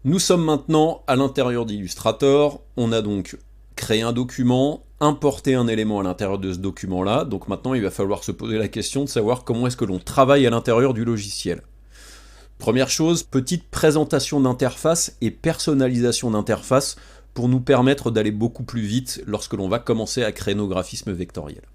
Nous sommes maintenant à l'intérieur d'Illustrator, on a donc créé un document, importé un élément à l'intérieur de ce document-là, donc maintenant il va falloir se poser la question de savoir comment est-ce que l'on travaille à l'intérieur du logiciel. Première chose, petite présentation d'interface et personnalisation d'interface pour nous permettre d'aller beaucoup plus vite lorsque l'on va commencer à créer nos graphismes vectoriels.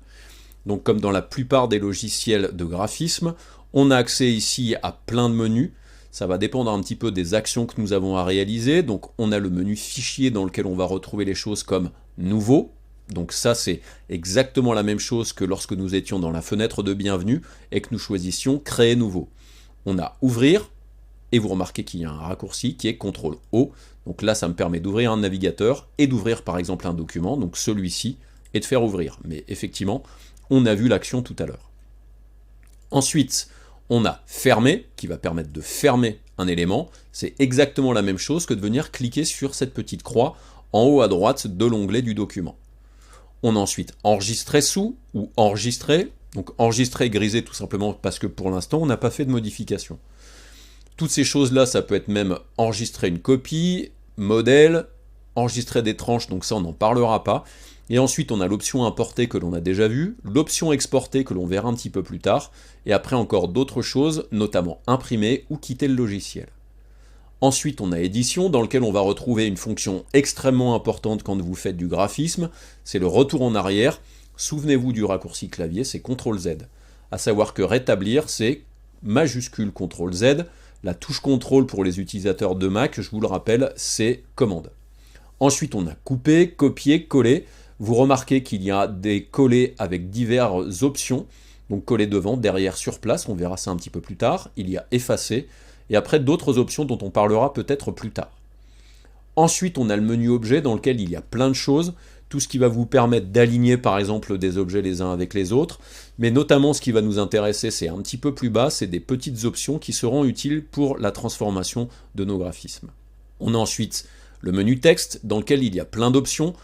Donc comme dans la plupart des logiciels de graphisme, on a accès ici à plein de menus. Ça va dépendre un petit peu des actions que nous avons à réaliser. Donc on a le menu fichier dans lequel on va retrouver les choses comme nouveau. Donc ça c'est exactement la même chose que lorsque nous étions dans la fenêtre de bienvenue et que nous choisissions créer nouveau. On a ouvrir et vous remarquez qu'il y a un raccourci qui est CTRL O. Donc là ça me permet d'ouvrir un navigateur et d'ouvrir par exemple un document, donc celui-ci, et de faire ouvrir. Mais effectivement, on a vu l'action tout à l'heure. Ensuite, on a fermer, qui va permettre de fermer un élément. C'est exactement la même chose que de venir cliquer sur cette petite croix en haut à droite de l'onglet du document. On a ensuite enregistrer sous ou enregistrer. Donc enregistrer grisé tout simplement parce que pour l'instant on n'a pas fait de modification. Toutes ces choses-là, ça peut être même enregistrer une copie, modèle, enregistrer des tranches, donc ça on n'en parlera pas. Et ensuite on a l'option importer que l'on a déjà vu, l'option exporter que l'on verra un petit peu plus tard, et après encore d'autres choses, notamment imprimer ou quitter le logiciel. Ensuite on a édition, dans lequel on va retrouver une fonction extrêmement importante quand vous faites du graphisme, c'est le retour en arrière. Souvenez-vous du raccourci clavier, c'est CTRL Z. À savoir que rétablir, c'est majuscule CTRL Z. La touche CTRL pour les utilisateurs de Mac, je vous le rappelle, c'est commande. Ensuite on a couper, copier, coller. Vous remarquez qu'il y a des collets avec diverses options. Donc coller devant, derrière, sur place, on verra ça un petit peu plus tard. Il y a effacer, et après d'autres options dont on parlera peut-être plus tard. Ensuite, on a le menu objet dans lequel il y a plein de choses. Tout ce qui va vous permettre d'aligner par exemple des objets les uns avec les autres. Mais notamment ce qui va nous intéresser, c'est un petit peu plus bas, c'est des petites options qui seront utiles pour la transformation de nos graphismes. On a ensuite le menu texte dans lequel il y a plein d'options.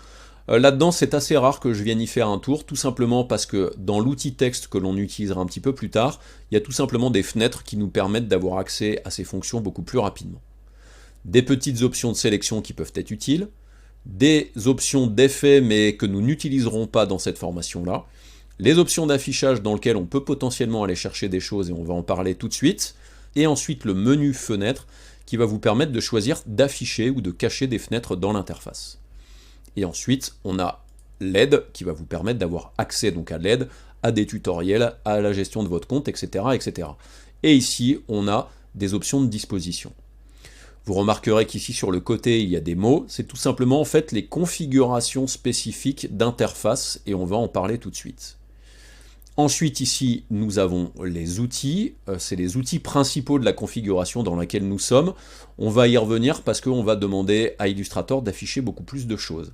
Là-dedans, c'est assez rare que je vienne y faire un tour, tout simplement parce que dans l'outil texte que l'on utilisera un petit peu plus tard, il y a tout simplement des fenêtres qui nous permettent d'avoir accès à ces fonctions beaucoup plus rapidement. Des petites options de sélection qui peuvent être utiles, des options d'effet mais que nous n'utiliserons pas dans cette formation-là, les options d'affichage dans lesquelles on peut potentiellement aller chercher des choses et on va en parler tout de suite, et ensuite le menu fenêtre qui va vous permettre de choisir d'afficher ou de cacher des fenêtres dans l'interface. Et ensuite, on a l'aide qui va vous permettre d'avoir accès donc à l'aide, à des tutoriels, à la gestion de votre compte, etc., etc. Et ici, on a des options de disposition. Vous remarquerez qu'ici sur le côté, il y a des mots. C'est tout simplement en fait les configurations spécifiques d'interface et on va en parler tout de suite. Ensuite, ici, nous avons les outils. C'est les outils principaux de la configuration dans laquelle nous sommes. On va y revenir parce qu'on va demander à Illustrator d'afficher beaucoup plus de choses.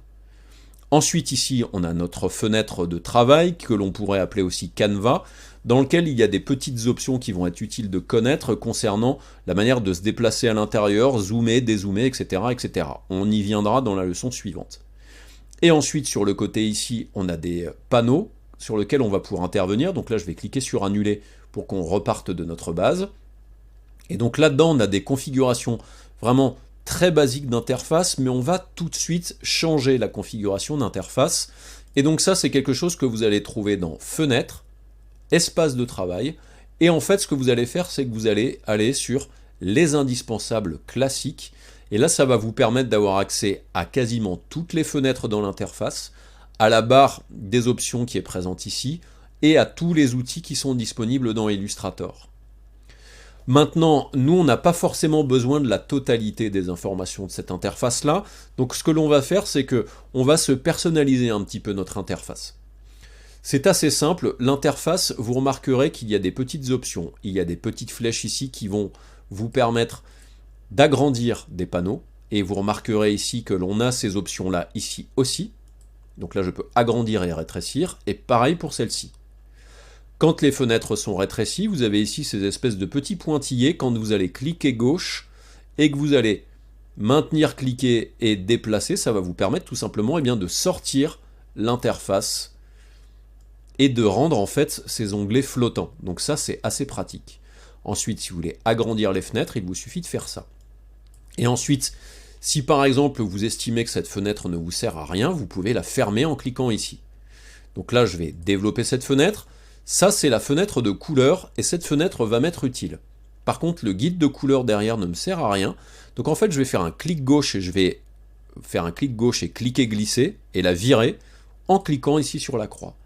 Ensuite, ici, on a notre fenêtre de travail, que l'on pourrait appeler aussi Canva, dans lequel il y a des petites options qui vont être utiles de connaître concernant la manière de se déplacer à l'intérieur, zoomer, dézoomer, etc., etc. On y viendra dans la leçon suivante. Et ensuite, sur le côté ici, on a des panneaux sur lesquels on va pouvoir intervenir. Donc là, je vais cliquer sur Annuler pour qu'on reparte de notre base. Et donc là-dedans, on a des configurations vraiment très basiques d'interface, mais on va tout de suite changer la configuration d'interface. Et donc ça, c'est quelque chose que vous allez trouver dans Fenêtre, Espace de travail. Et en fait, ce que vous allez faire, c'est que vous allez aller sur les indispensables classiques. Et là, ça va vous permettre d'avoir accès à quasiment toutes les fenêtres dans l'interface, à la barre des options qui est présente ici, et à tous les outils qui sont disponibles dans Illustrator. Maintenant, nous, on n'a pas forcément besoin de la totalité des informations de cette interface-là, donc ce que l'on va faire, c'est que on va se personnaliser un petit peu notre interface. C'est assez simple, l'interface, vous remarquerez qu'il y a des petites options, il y a des petites flèches ici qui vont vous permettre d'agrandir des panneaux, et vous remarquerez ici que l'on a ces options-là ici aussi, donc là je peux agrandir et rétrécir, et pareil pour celle-ci. Quand les fenêtres sont rétrécies, vous avez ici ces espèces de petits pointillés, quand vous allez cliquer gauche, et que vous allez maintenir, cliquer et déplacer, ça va vous permettre tout simplement de sortir l'interface et de rendre en fait ces onglets flottants. Donc ça c'est assez pratique. Ensuite, si vous voulez agrandir les fenêtres, il vous suffit de faire ça. Et ensuite, si par exemple vous estimez que cette fenêtre ne vous sert à rien, vous pouvez la fermer en cliquant ici. Donc là, je vais développer cette fenêtre. Ça, c'est la fenêtre de couleur, et cette fenêtre va m'être utile. Par contre, le guide de couleur derrière ne me sert à rien. Donc en fait, je vais faire un clic gauche, et je vais faire un clic gauche et cliquer glisser, et la virer, en cliquant ici sur la croix.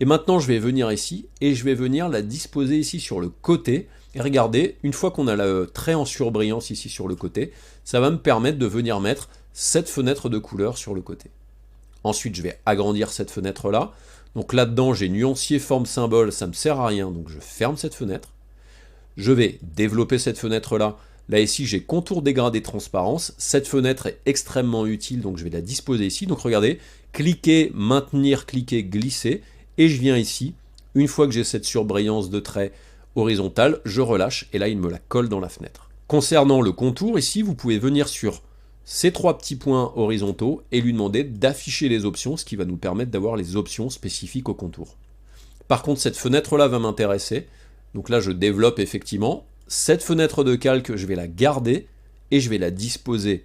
Et maintenant, je vais venir ici, et je vais venir la disposer ici sur le côté. Et regardez, une fois qu'on a le trait en surbrillance ici sur le côté, ça va me permettre de venir mettre cette fenêtre de couleur sur le côté. Ensuite, je vais agrandir cette fenêtre-là. Donc là-dedans, j'ai nuancier, forme, symbole, ça ne me sert à rien, donc je ferme cette fenêtre. Je vais développer cette fenêtre-là. Là, ici, j'ai contour, dégradé, transparence. Cette fenêtre est extrêmement utile, donc je vais la disposer ici. Donc regardez, cliquer, maintenir, cliquer, glisser. Et je viens ici. Une fois que j'ai cette surbrillance de trait horizontale, je relâche, et là, il me la colle dans la fenêtre. Concernant le contour, ici, vous pouvez venir sur ces 3 petits points horizontaux et lui demander d'afficher les options, ce qui va nous permettre d'avoir les options spécifiques au contour. Par contre, cette fenêtre-là va m'intéresser. Donc là, je développe effectivement. Cette fenêtre de calque, je vais la garder et je vais la disposer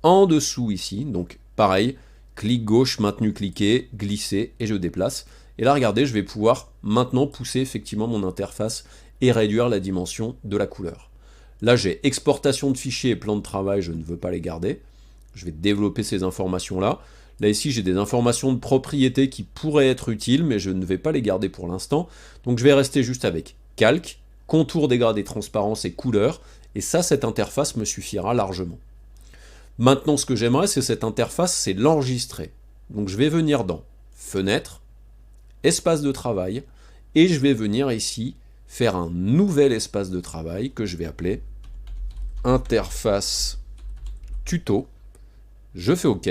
en dessous ici. Donc pareil, clic gauche, maintenu, cliquer, glisser et je déplace. Et là, regardez, je vais pouvoir maintenant pousser effectivement mon interface et réduire la dimension de la couleur. Là, j'ai exportation de fichiers et plan de travail, je ne veux pas les garder. Je vais développer ces informations-là. Là, ici, j'ai des informations de propriété qui pourraient être utiles, mais je ne vais pas les garder pour l'instant. Donc, je vais rester juste avec calque, contour, dégradé, transparence et couleur. Et ça, cette interface me suffira largement. Maintenant, ce que j'aimerais, c'est cette interface, c'est l'enregistrer. Donc, je vais venir dans Fenêtre, Espace de travail, et je vais venir ici faire un nouvel espace de travail que je vais appeler interface tuto. Je fais OK.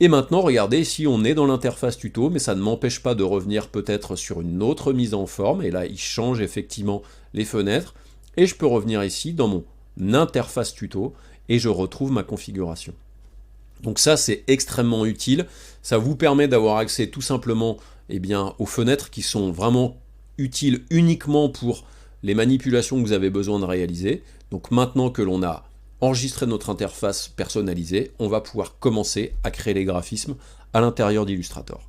Et maintenant, regardez, ici, on est dans l'interface tuto, mais ça ne m'empêche pas de revenir peut-être sur une autre mise en forme. Et là, il change effectivement les fenêtres. Et je peux revenir ici dans mon interface tuto et je retrouve ma configuration. Donc ça, c'est extrêmement utile. Ça vous permet d'avoir accès tout simplement aux fenêtres qui sont vraiment utiles uniquement pour les manipulations que vous avez besoin de réaliser. Donc maintenant que l'on a enregistré notre interface personnalisée, on va pouvoir commencer à créer les graphismes à l'intérieur d'Illustrator.